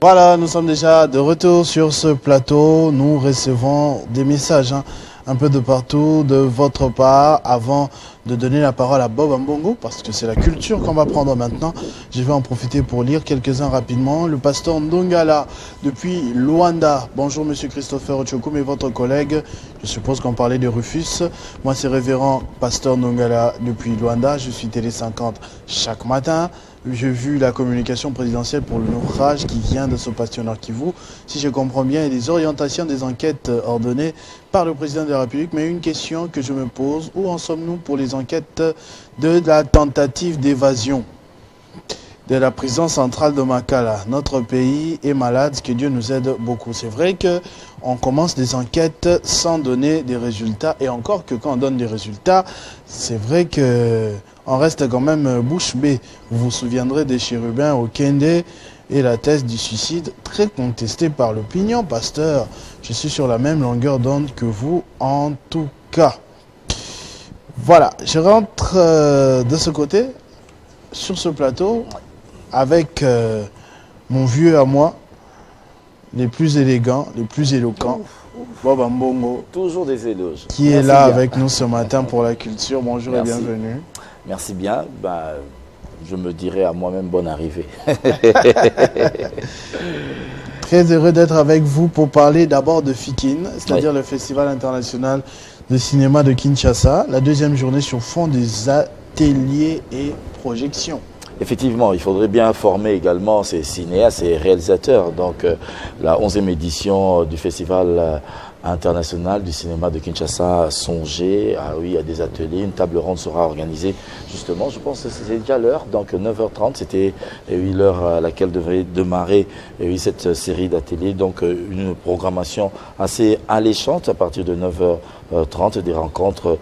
Voilà, nous sommes déjà de retour sur ce plateau. Nous recevons des messages un peu de partout de votre part. Avant de donner la parole à Bob Ambongo, parce que c'est la culture qu'on va prendre maintenant, je vais en profiter pour lire quelques-uns rapidement. Le pasteur Ndongala, depuis Luanda. Bonjour Monsieur Christopher Ochokoum et votre collègue. Je suppose qu'on parlait de Rufus. Moi, c'est révérend pasteur Ndongala depuis Luanda. Je suis Télé 50 chaque matin. J'ai vu la communication présidentielle pour le naufrage qui vient de ce pasteur Nord Kivu. Si je comprends bien, il y a des orientations des enquêtes ordonnées par le président de la République. Mais une question que je me pose, où en sommes-nous pour les enquêtes de la tentative d'évasion de la prison centrale de Makala? Notre pays est malade, que Dieu nous aide beaucoup. C'est vrai qu'on commence des enquêtes sans donner des résultats. Et encore que quand on donne des résultats, c'est vrai que on reste quand même bouche bée. Vous vous souviendrez des chérubins au Kende et la thèse du suicide, très contestée par l'opinion, pasteur. Je suis sur la même longueur d'onde que vous, en tout cas. Voilà, je rentre de ce côté, sur ce plateau, avec mon vieux à moi, les plus élégants, les plus éloquents, Bob Ambongo. Toujours des éloges. Qui est là avec nous ce matin pour la culture. Bonjour et bienvenue. Merci bien. Je me dirais à moi-même bonne arrivée. Très heureux d'être avec vous pour parler d'abord de FIKIN, c'est-à-dire le Festival international de cinéma de Kinshasa, la deuxième journée sur fond des ateliers et projections. Effectivement, il faudrait bien informer également ces cinéastes et réalisateurs. Donc, la 11e édition du Festival international du cinéma de Kinshasa a songé à des ateliers. Une table ronde sera organisée justement, je pense que c'est déjà l'heure, donc 9h30, c'était l'heure à laquelle devrait démarrer cette série d'ateliers. Donc, une programmation assez alléchante à partir de 9h30, des rencontres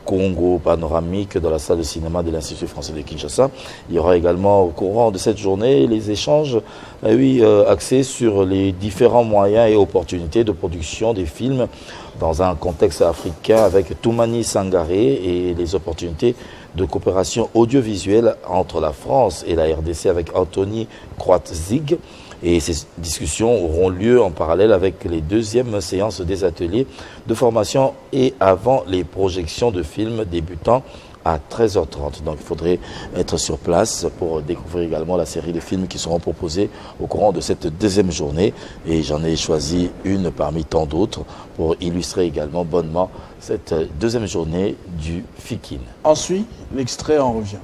Congo panoramique dans la salle de cinéma de l'Institut français de Kinshasa. Il y aura également au courant de cette journée les échanges axés sur les différents moyens et opportunités de production des films dans un contexte africain avec Toumani Sangaré et les opportunités de coopération audiovisuelle entre la France et la RDC avec Anthony Croatzig. Et ces discussions auront lieu en parallèle avec les deuxièmes séances des ateliers de formation et avant les projections de films débutant à 13h30. Donc il faudrait être sur place pour découvrir également la série de films qui seront proposés au courant de cette deuxième journée. Et j'en ai choisi une parmi tant d'autres pour illustrer également bonnement cette deuxième journée du FIKIN. Ensuite, l'extrait en revient.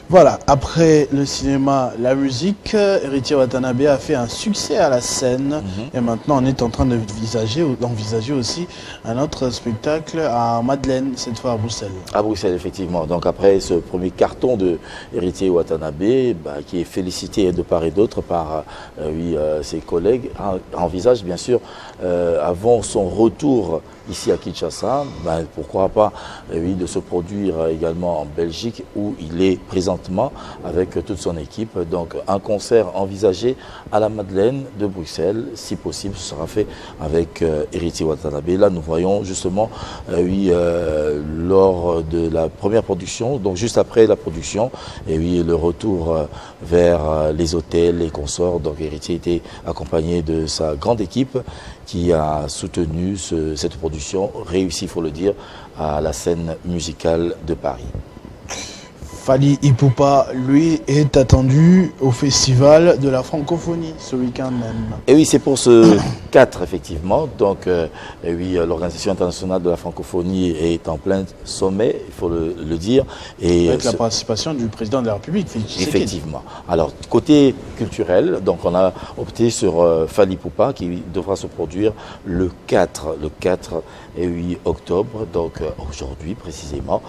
Voilà, après le cinéma, la musique, Héritier Watanabe a fait un succès à la scène. Et maintenant, on est en train d'envisager aussi un autre spectacle à Madeleine, cette fois à Bruxelles. À Bruxelles, effectivement. Donc après ce premier carton de Héritier Watanabe, qui est félicité de part et d'autre par ses collègues, envisage bien sûr, avant son retour ici à Kinshasa, pourquoi pas de se produire également en Belgique où il est présentement avec toute son équipe. Donc un concert envisagé à la Madeleine de Bruxelles, si possible, ce sera fait avec Héritier Watanabe. Là, nous voyons justement, lors de la première production, donc juste après la production, le retour vers les hôtels, les consorts. Donc Héritier était accompagné de sa grande équipe qui a soutenu cette production réussie, il faut le dire, à la scène musicale de Paris. Fally Ipupa, lui, est attendu au Festival de la Francophonie ce week-end même. Et oui, c'est pour ce 4, effectivement. Donc, l'Organisation internationale de la francophonie est en plein sommet, il faut le dire. Et avec la participation du président de la République, effectivement. Alors, côté culturel, donc on a opté sur Fally Ipupa qui devra se produire le 4 octobre, donc aujourd'hui précisément,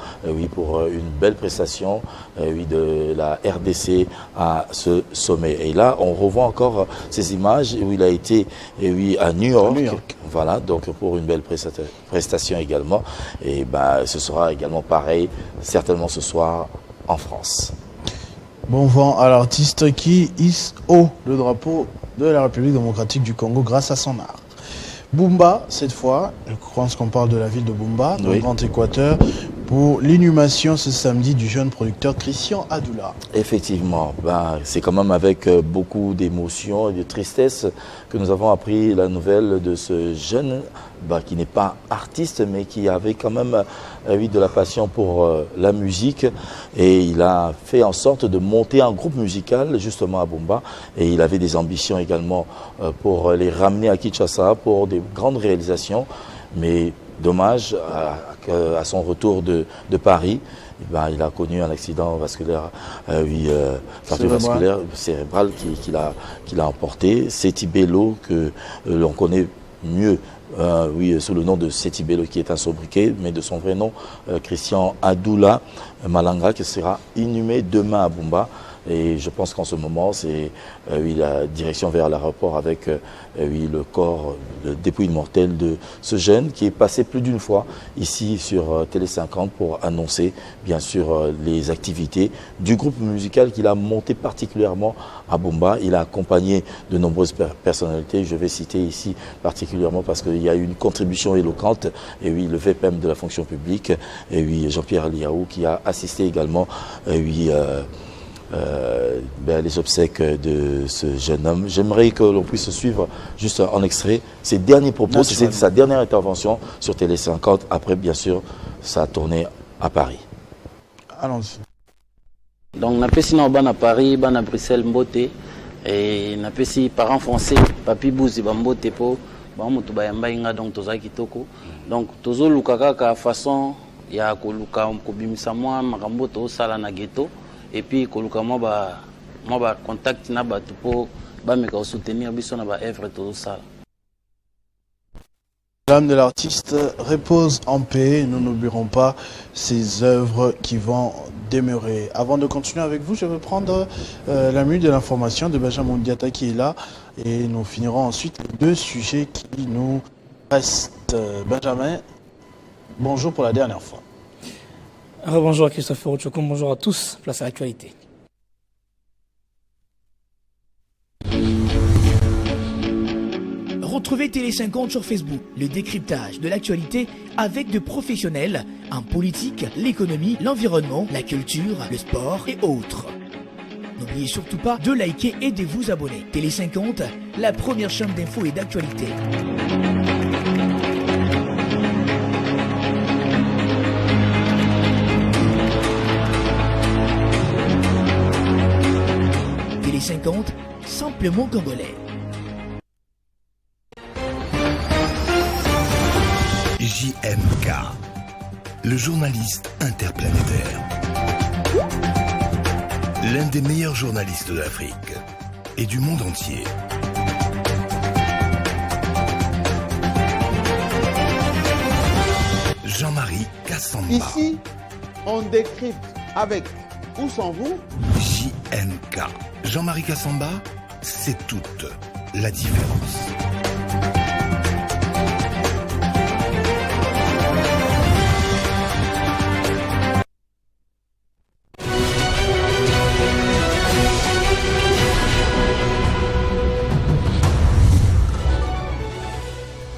pour une belle prestation oui, de la RDC à ce sommet. Et là, on revoit encore ces images où il a été oui, à New York. Voilà, donc pour une belle prestation également. Et ce sera également pareil, certainement ce soir en France. Bon vent à l'artiste qui hisse haut le drapeau de la République démocratique du Congo grâce à son art. Bumba, cette fois, je pense qu'on parle de la ville de Bumba, dans le Grand Équateur, pour l'inhumation ce samedi du jeune producteur Christian Adoula. Effectivement, c'est quand même avec beaucoup d'émotion et de tristesse que nous avons appris la nouvelle de ce jeune qui n'est pas artiste mais qui avait quand même de la passion pour la musique, et il a fait en sorte de monter un groupe musical justement à Bumba, et il avait des ambitions également pour les ramener à Kinshasa pour des grandes réalisations, mais dommage à son retour de Paris, il a connu un accident vasculaire, cardiovasculaire cérébral qu'il a emporté. Seti Bello, que l'on connaît mieux sous le nom de Seti Bello, qui est un sobriquet, mais de son vrai nom, Christian Adoula Malanga, qui sera inhumé demain à Bumba. Et je pense qu'en ce moment, c'est la direction vers l'aéroport avec le corps, le dépouille mortel de ce jeune qui est passé plus d'une fois ici sur Télé 50 pour annoncer bien sûr les activités du groupe musical qu'il a monté particulièrement à Bumba. Il a accompagné de nombreuses personnalités. Je vais citer ici particulièrement parce qu'il y a eu une contribution éloquente, et le VPM de la fonction publique, et Jean-Pierre Liaou qui a assisté également les obsèques de ce jeune homme. J'aimerais que l'on puisse suivre juste en extrait ses derniers propos. C'est sa dernière intervention sur Télé 50, après bien sûr sa tournée à Paris. Allons-y. Donc napesi na bana Paris, bana Bruxelles mbote, et napesi parents français, papi Bouzi bambote po ba mutu bayamba inga, donc toza kitoko. Donc tozo luka kaka façon ya ko luka ko bimisa mwa makambo to sala na ghetto. Et puis, moi, contact na ba pour soutenir na ba œuvre tout ça. L'âme de l'artiste repose en paix. Nous n'oublierons pas ces œuvres qui vont demeurer. Avant de continuer avec vous, je vais prendre la minute de l'information de Benjamin Diata qui est là, et nous finirons ensuite les deux sujets qui nous restent. Benjamin, bonjour pour la dernière fois. Bonjour à Christophe Rochokom, bonjour à tous, place à l'actualité. Retrouvez Télé 50 sur Facebook, le décryptage de l'actualité avec de professionnels en politique, l'économie, l'environnement, la culture, le sport et autres. N'oubliez surtout pas de liker et de vous abonner. Télé 50, la première chaîne d'infos et d'actualité. Télé 50, simplement congolais. JMK, le journaliste interplanétaire. L'un des meilleurs journalistes d'Afrique et du monde entier. Jean-Marie Kassamba. Ici, on décrypte avec ou sans vous. JMK. Jean-Marie Kassamba, c'est toute la différence.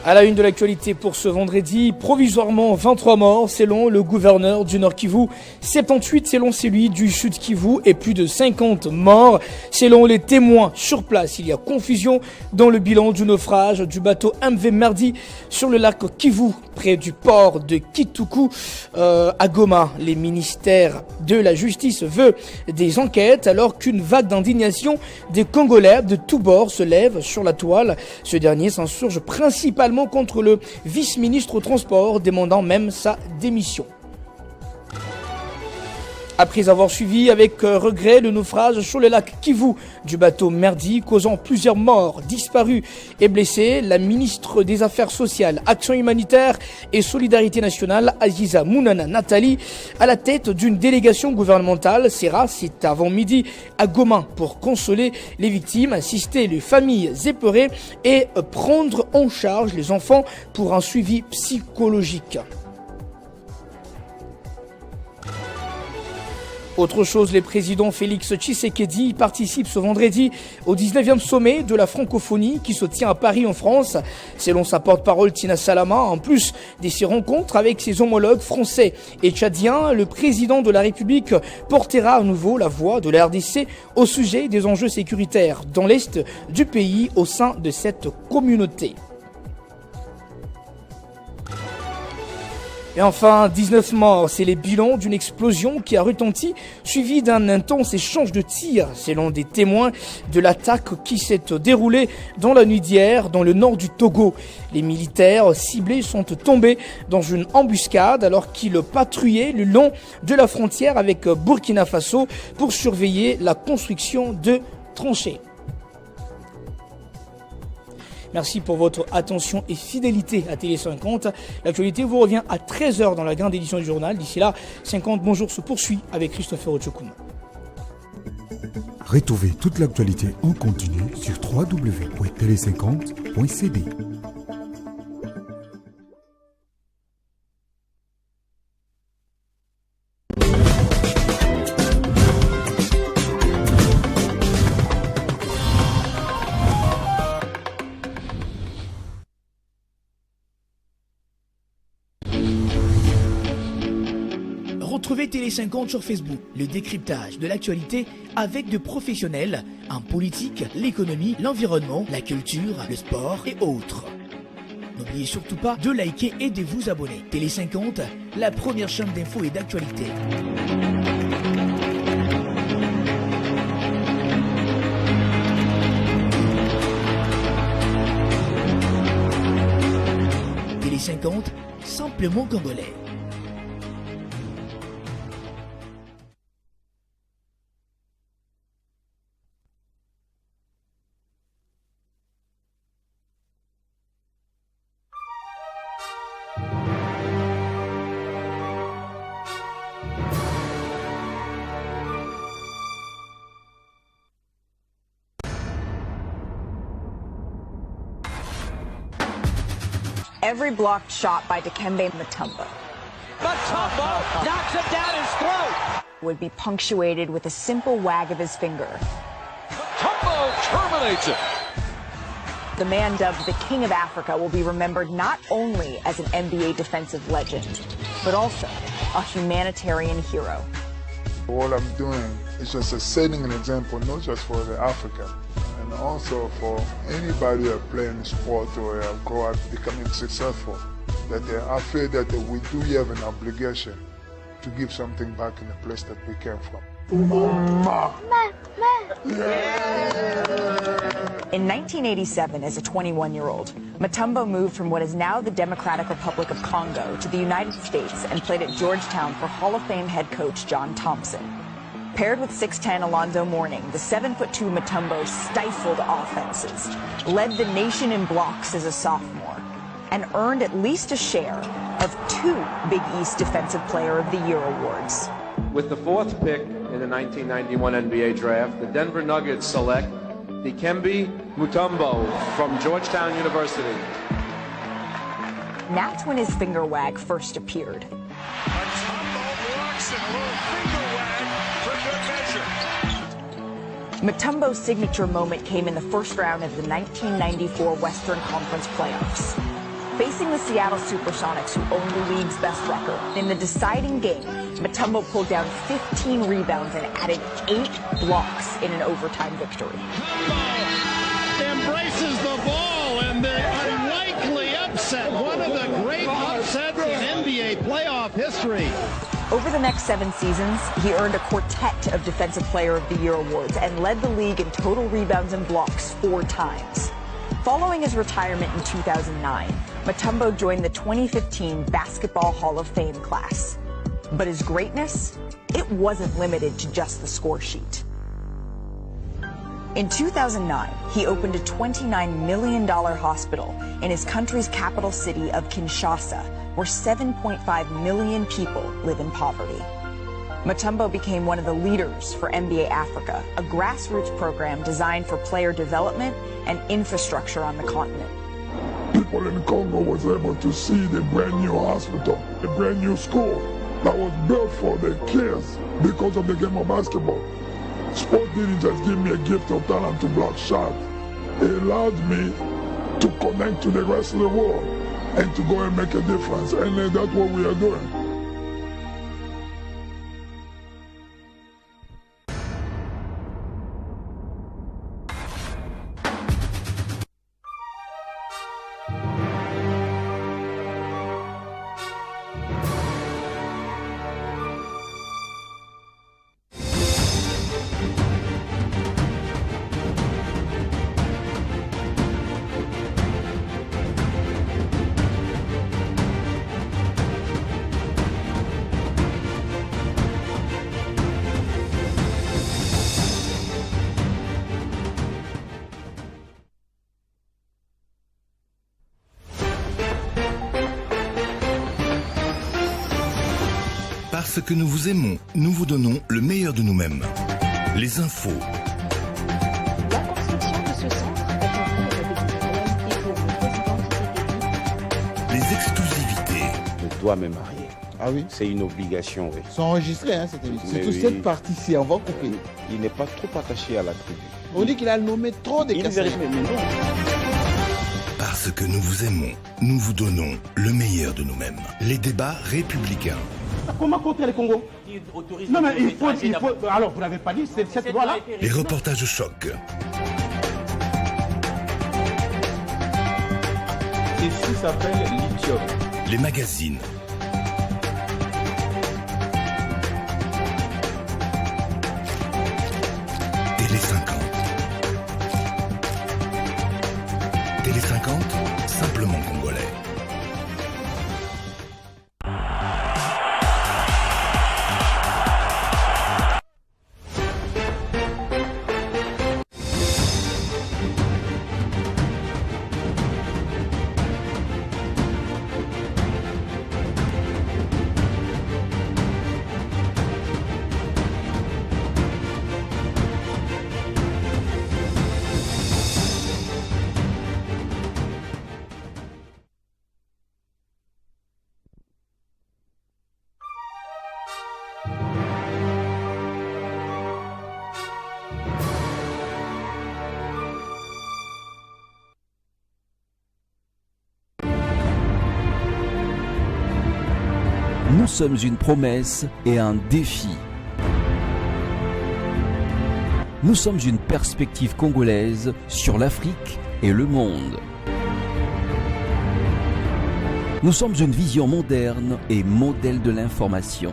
À la une de l'actualité pour ce vendredi, provisoirement 23 morts selon le gouverneur du Nord Kivu, 78 selon celui du Sud Kivu et plus de 50 morts. Selon les témoins sur place, il y a confusion dans le bilan du naufrage du bateau MV Mardi sur le lac Kivu, près du port de Kituku à Goma. Les ministères de la Justice veulent des enquêtes alors qu'une vague d'indignation des Congolais de tous bords se lève sur la toile. Ce dernier s'insurge principalement contre le vice-ministre au transport, demandant même sa démission. Après avoir suivi avec regret le naufrage sur le lac Kivu du bateau Merdi, causant plusieurs morts, disparus et blessés, la ministre des Affaires sociales, Action humanitaire et Solidarité nationale, Aziza Mounana Nathalie, à la tête d'une délégation gouvernementale, sera cet avant-midi à Goma pour consoler les victimes, assister les familles épeurées et prendre en charge les enfants pour un suivi psychologique. Autre chose, le président Félix Tshisekedi participe ce vendredi au 19e sommet de la francophonie qui se tient à Paris en France. Selon sa porte-parole Tina Salama, en plus de ses rencontres avec ses homologues français et tchadiens, le président de la République portera à nouveau la voix de la RDC au sujet des enjeux sécuritaires dans l'est du pays au sein de cette communauté. Et enfin, 19 morts, c'est les bilans d'une explosion qui a retenti, suivi d'un intense échange de tirs, selon des témoins de l'attaque qui s'est déroulée dans la nuit d'hier, dans le nord du Togo. Les militaires ciblés sont tombés dans une embuscade alors qu'ils patrouillaient le long de la frontière avec Burkina Faso pour surveiller la construction de tranchées. Merci pour votre attention et fidélité à Télé 50. L'actualité vous revient à 13h dans la grande édition du journal. D'ici là, 50 bonjours se poursuit avec Christopher Ochokoum. Retrouvez toute l'actualité en continu sur www.tele50.cd. Retrouvez Télé 50 sur Facebook, le décryptage de l'actualité avec de professionnels en politique, l'économie, l'environnement, la culture, le sport et autres. N'oubliez surtout pas de liker et de vous abonner. Télé 50, la première chaîne d'infos et d'actualité. Télé 50, simplement congolais. Every blocked shot by Dikembe Mutombo. Mutombo knocks it down his throat. Would be punctuated with a simple wag of his finger. Mutombo terminates it. The man dubbed the King of Africa will be remembered not only as an NBA defensive legend, but also a humanitarian hero. All I'm doing is just setting an example, not just for the African, and also for anybody who are playing sport or grow up becoming successful, that I feel that we do have an obligation to give something back in the place that we came from. In 1987, as a 21-year-old, Mutombo moved from what is now the Democratic Republic of Congo to the United States and played at Georgetown for Hall of Fame head coach John Thompson. Paired with 6'10" Alonzo Mourning, the 7'2" Mutombo stifled offenses, led the nation in blocks as a sophomore, and earned at least a share of 2 Big East Defensive Player of the Year awards. With the 4th pick in the 1991 NBA draft, the Denver Nuggets select Dikembe Mutombo from Georgetown University. That's when his finger wag first appeared. Mutombo's signature moment came in the first round of the 1994 Western Conference playoffs. Facing the Seattle Supersonics, who own the league's best record, in the deciding game, Mutombo pulled down 15 rebounds and added 8 blocks in an overtime victory. Embraces the ball and the unlikely upset, one of the great upsets in NBA playoff history. Over the next 7 seasons, he earned a quartet of Defensive Player of the Year awards and led the league in total rebounds and blocks 4 times. Following his retirement in 2009, Mutombo joined the 2015 Basketball Hall of Fame class. But his greatness, it wasn't limited to just the score sheet. In 2009, he opened a $29 million hospital in his country's capital city of Kinshasa, where 7.5 million people live in poverty. Mutombo became one of the leaders for NBA Africa, a grassroots program designed for player development and infrastructure on the continent. People in Congo was able to see the brand new hospital, the brand new school that was built for the kids because of the game of basketball. Sport didn't just give me a gift of talent to block shots. It allowed me to connect to the rest of the world and to go and make a difference. And that's what we are doing. Parce que nous vous aimons, nous vous donnons le meilleur de nous-mêmes. Les infos. La construction de ce centre est en cours avec pour le président Tshisekedi. Les exclusivités. Je dois me marier. Ah oui? C'est une obligation, oui. Ils sont enregistrés, hein, cette émission. Mais Surtout oui. cette partie-ci, on va couper. Il n'est pas trop attaché à la tribu. On dit qu'il a nommé trop de cassettes. Parce que nous vous aimons, nous vous donnons le meilleur de nous-mêmes. Les débats républicains. Comment contrer le Congo? Non mais il faut... Alors vous n'avez pas dit, c'est cette loi-là? Les reportages choc. Ceci s'appelle lithium. Les magazines. Télé 50. Télé 50, simplement congolais. Nous sommes une promesse et un défi. Nous sommes une perspective congolaise sur l'Afrique et le monde. Nous sommes une vision moderne et modèle de l'information.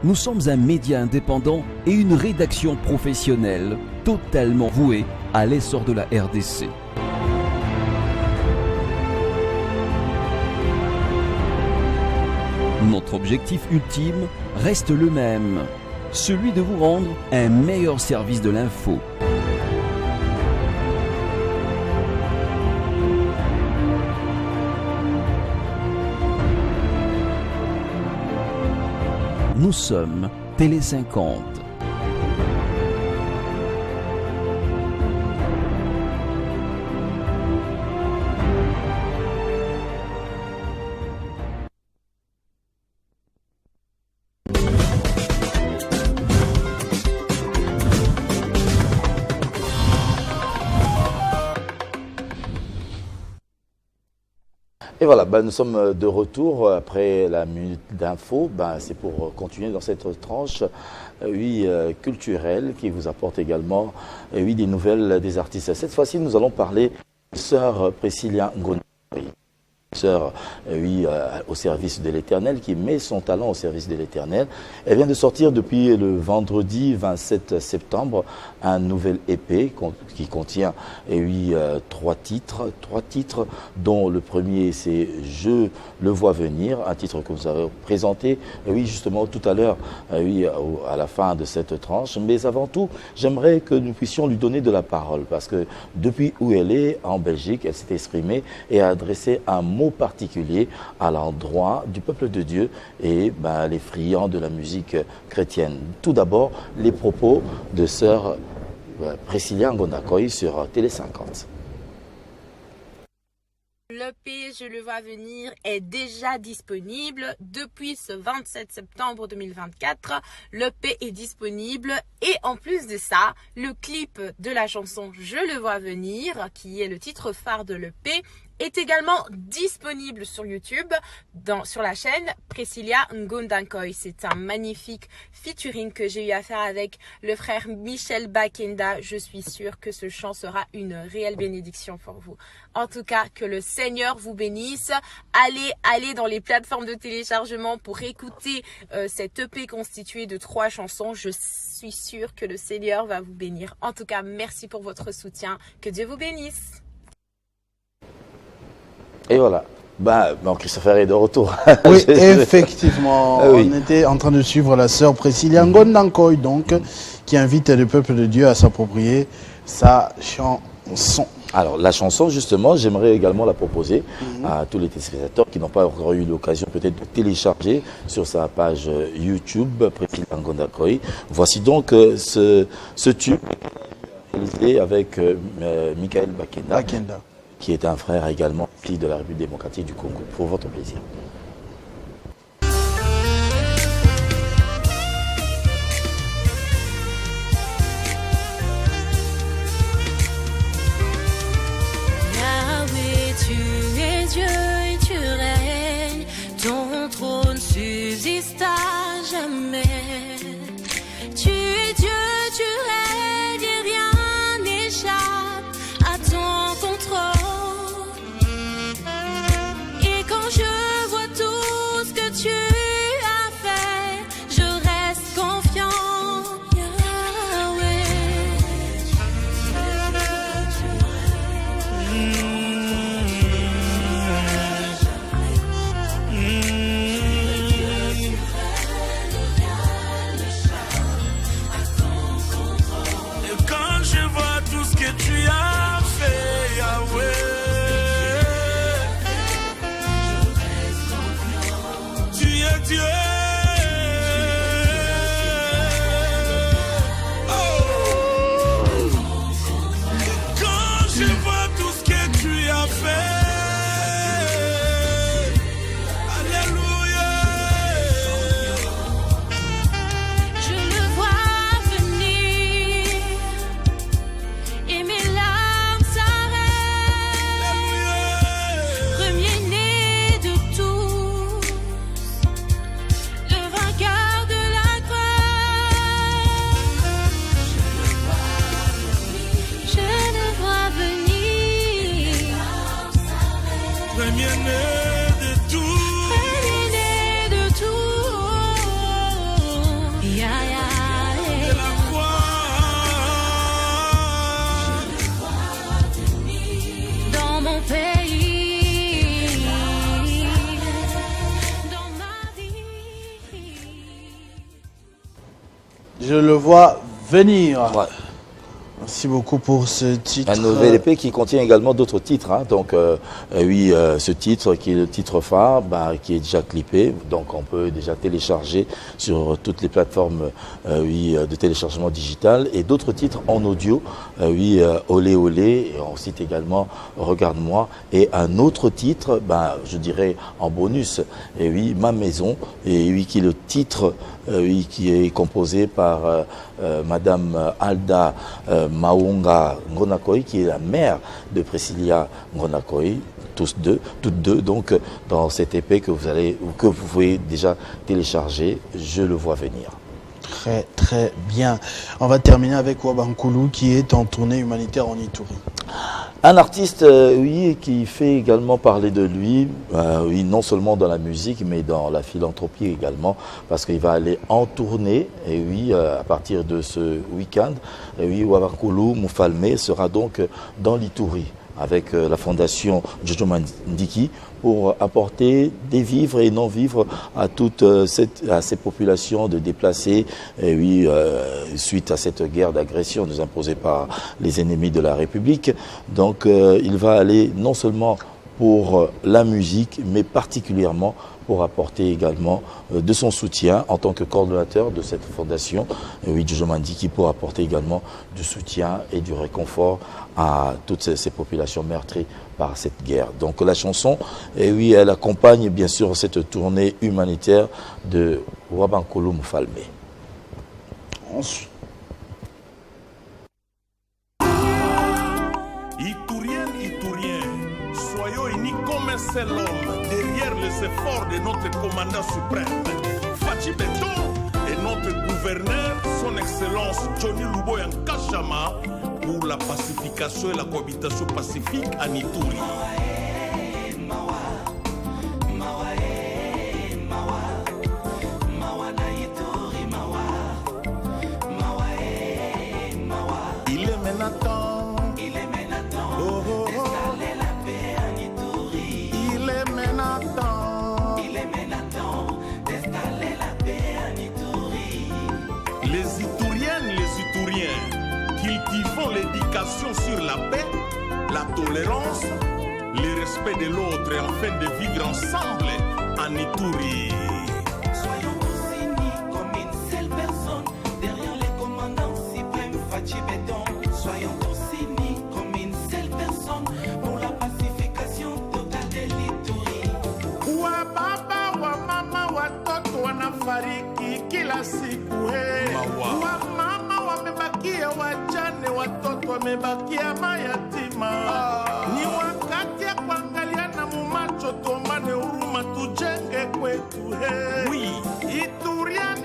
Nous sommes un média indépendant et une rédaction professionnelle totalement vouée à l'essor de la RDC. Notre objectif ultime reste le même, celui de vous rendre un meilleur service de l'info. Nous sommes Télé 50. Et voilà, nous sommes de retour après la minute d'info. C'est pour continuer dans cette tranche culturelle qui vous apporte également des nouvelles des artistes. Cette fois-ci, nous allons parler de sœur Priscilla Ngoni. sœur, oui, au service de l'Éternel, qui met son talent au service de l'Éternel. Elle vient de sortir depuis le vendredi 27 septembre un nouvel EP qui contient oui, trois titres, dont le premier c'est Je le vois venir, un titre que vous avez présenté oui, justement tout à l'heure oui, à la fin de cette tranche. Mais avant tout, j'aimerais que nous puissions lui donner de la parole parce que depuis où elle est, en Belgique, elle s'est exprimée et a adressé un mot particulier à l'endroit du peuple de Dieu et les friands de la musique chrétienne. Tout d'abord, les propos de sœur Priscilla Ngondakoy sur Télé 50. L'EP Je le vois venir est déjà disponible depuis ce 27 septembre 2024. L'EP est disponible et en plus de ça, le clip de la chanson Je le vois venir, qui est le titre phare de l'EP, est également disponible sur YouTube, sur la chaîne Priscilla Ngondakoy. C'est un magnifique featuring que j'ai eu à faire avec le frère Michel Bakenda. Je suis sûre que ce chant sera une réelle bénédiction pour vous. En tout cas, que le Seigneur vous bénisse. Allez dans les plateformes de téléchargement pour écouter cette EP constituée de 3 chansons. Je suis sûre que le Seigneur va vous bénir. En tout cas, merci pour votre soutien. Que Dieu vous bénisse. Et voilà. Christopher est de retour. Oui, effectivement. On était en train de suivre la sœur Priscilla Ngondakoy, donc, qui invite le peuple de Dieu à s'approprier sa chanson. Alors, la chanson, justement, j'aimerais également la proposer à tous les téléspectateurs qui n'ont pas encore eu l'occasion peut-être de télécharger sur sa page YouTube, Priscilla Ngondakoy. Voici donc ce tube réalisé avec Michael Bakenda, qui est un frère également de la République démocratique du Congo, pour votre plaisir. Yahweh, tu es Dieu et tu règnes, ton trône subsiste à jamais. Tu es Dieu, tu règnes et rien n'échappe à ton contrôle. Je vois tout ce que tu as fait, je reste confiant, Yahweh. Et quand je vois tout ce que tu as fait, Yahweh, Dieu. Oh. Quand je vois tout ce que tu as fait, alléluia. Je le vois venir et mes larmes s'arrêtent. Premier-né de tout, cœur de la croix, je le vois venir, premier-né de tout, de la croix, dans mon pays, dans ma vie. Je le vois venir. Ouais. Merci beaucoup pour ce titre. Un nouvel EP qui contient également d'autres titres. Hein. Donc, oui, ce titre qui est le titre phare, qui est déjà clippé. Donc, on peut déjà télécharger sur toutes les plateformes oui, de téléchargement digital. Et d'autres titres en audio. Oui, Olé Olé. Et on cite également Regarde-moi. Et un autre titre, je dirais en bonus. Et oui, Ma Maison. Et oui, qui est le titre oui, qui est composé par Madame Alda Maunga Ngondakoy, qui est la mère de Priscilla Ngondakoy, toutes deux, donc dans cette épée que vous pouvez déjà télécharger, Je le vois venir. Très très bien. On va terminer avec Wabankulu qui est en tournée humanitaire en Ituri. Un artiste, oui, qui fait également parler de lui, oui, non seulement dans la musique, mais dans la philanthropie également, parce qu'il va aller en tournée, et oui, à partir de ce week-end, et oui, Wabankulu Mufalme sera donc dans l'Ituri, avec la fondation Jojo Mandiki, pour apporter des vivres et non-vivres à toutes ces populations de déplacés, et oui, suite à cette guerre d'agression nous imposée par les ennemis de la République. Donc il va aller non seulement pour la musique, mais particulièrement pour apporter également de son soutien en tant que coordonnateur de cette fondation, oui, Jojo Mandiki, pour apporter également du soutien et du réconfort à toutes ces populations meurtries par cette guerre. Donc la chanson, et oui, elle accompagne bien sûr cette tournée humanitaire de Wabankulu Mufalme. Ensuite. Soyons unis comme un seul homme derrière les efforts de notre commandant suprême. Fachi Beton et notre gouverneur, son excellence Johnny Luboya Nkashama, pour la pacification et la cohabitation pacifique à Ituri. Il est maintenant, oh, oh, oh. Les Ituriennes, les Ituriens, cultivons l'éducation sur la paix, la tolérance, le respect de l'autre afin de vivre ensemble en Ituri. Soyons tous unis comme une seule personne derrière le commandant suprême Fachi Beton. Soyons tous unis comme une seule personne pour la pacification totale de l'Ituri. Wa baba wa mama watoto wanafariki kila siku he. Wa mama wamebakia wajane, watoto wamebakia mayatima. Ni wakati ya kuangaliana mumacho, tuombane huruma, tujenge kwetu he. Oui. Iturian,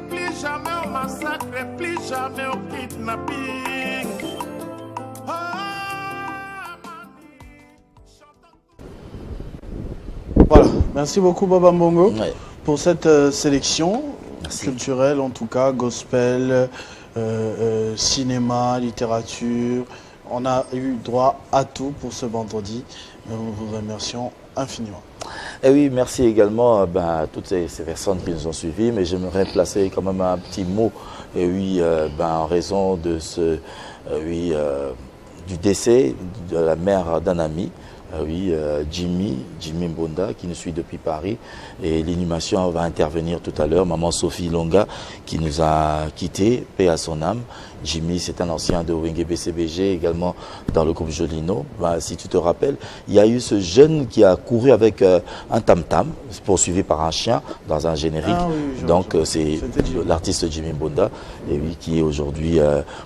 plus jamais au massacre, plus jamais au kidnapping. Voilà, merci beaucoup Baba Mbongo pour cette sélection culturelle, en tout cas, gospel, cinéma, littérature. On a eu droit à tout pour ce vendredi. Nous vous remercions infiniment. Et oui, merci également à toutes ces personnes qui nous ont suivis, mais j'aimerais placer quand même un petit mot, et oui, en raison de du décès de la mère d'un ami. Oui, Jimmy Mbonda, qui nous suit depuis Paris, et l'inhumation va intervenir tout à l'heure. Maman Sophie Longa, qui nous a quittés, paix à son âme. Jimmy, c'est un ancien de Wenge BCBG, également dans le groupe Jolino. Si tu te rappelles, il y a eu ce jeune qui a couru avec un tam-tam, poursuivi par un chien dans un générique. Ah oui, donc c'est l'artiste Jimmy Mbonda, et oui, qui est aujourd'hui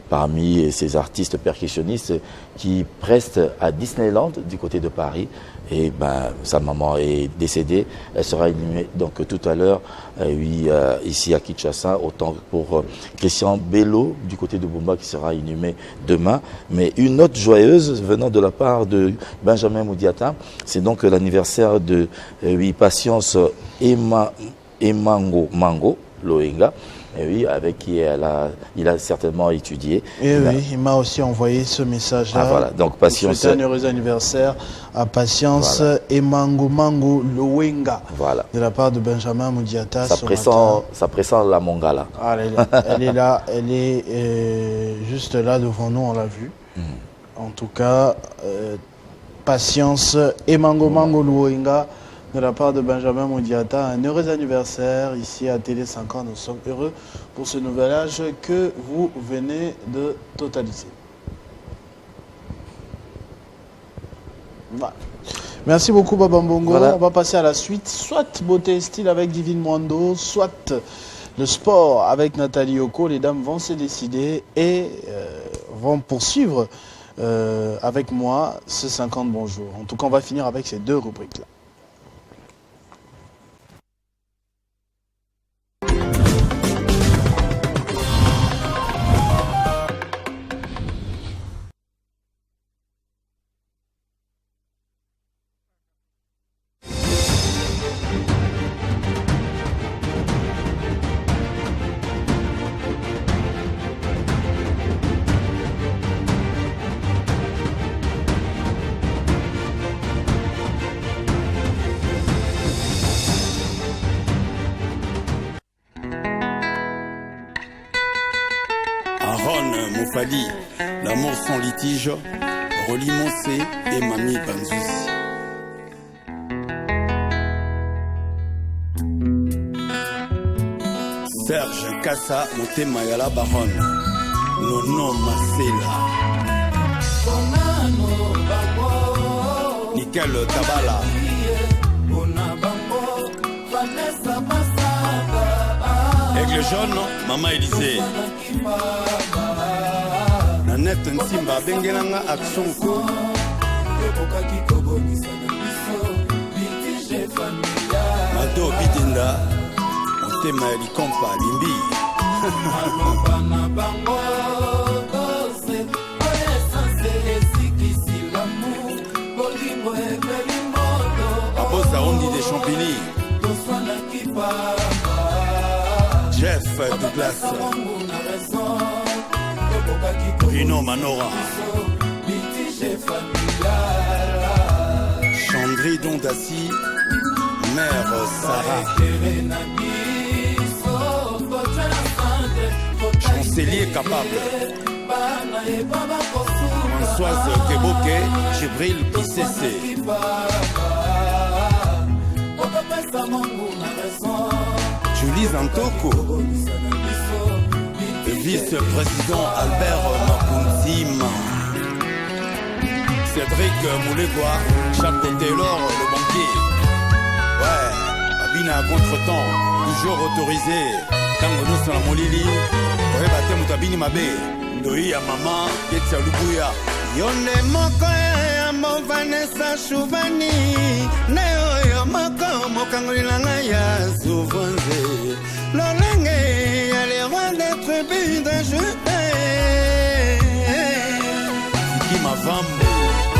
parmi ces artistes percussionnistes qui prestent à Disneyland du côté de Paris. Et sa maman est décédée. Elle sera inhumée donc tout à l'heure, ici à Kinshasa, autant pour Christian Bello du côté de Bumba qui sera inhumé demain. Mais une note joyeuse venant de la part de Benjamin Moudiata, c'est donc l'anniversaire de Patience Mango Loenga. Et oui, avec qui il a certainement étudié. Et oui, il m'a aussi envoyé ce message-là. Ah, voilà, donc Patience. Souhaiter un heureux anniversaire à Patience et Mango Loenga. Voilà. De la part de Benjamin Moudiata. Ça pressent la Mongala. Ah, elle est là, elle est juste là devant nous, on l'a vu. En tout cas, Patience et Mango Loenga. De la part de Benjamin Moudiata, un heureux anniversaire ici à Télé 50. Nous sommes heureux pour ce nouvel âge que vous venez de totaliser. Voilà. Merci beaucoup Baba Mbongo. Voilà. On va passer à la suite. Soit beauté et style avec Divine Mwando, soit le sport avec Nathalie Oko. Les dames vont se décider et vont poursuivre avec moi ce 50 bonjours. En tout cas, on va finir avec ces deux rubriques-là. Fali, l'amour sans litige, Rolly Mossé et Mamie Banzouzi. Serge Kassa, Motema Yala Baronne, Nono Masela, Nickel Tabala, Aigle Jaune, Maman Élysée, Nanette Nsimba, Bengelanga Action Co, Mado Bidinda, Motema Likompa, Limbi. Abosa Ondi des Champigny, Jeff Douglas, Bruno Manora, Chandri Dondassi, Mère Sarah, Chancelier Capable, Françoise Keboke, Gibril Pissessé, Julie Zantoko, le vice-président Albert Makunzima, Cédric Moulegois, Chapeau Taylor, le banquier. Ouais, Abina contre-temps, toujours autorisé. Tango nous sur la molili, ouais, batte Moutabini Mabé, Ndoi à maman, Ketsa Lubuya. Yone moko ya mo Vanessa Chouvani, Neo yo moko mokangolilanga ya Souvonze. Lolenge ya les rois des tribus d'un jeu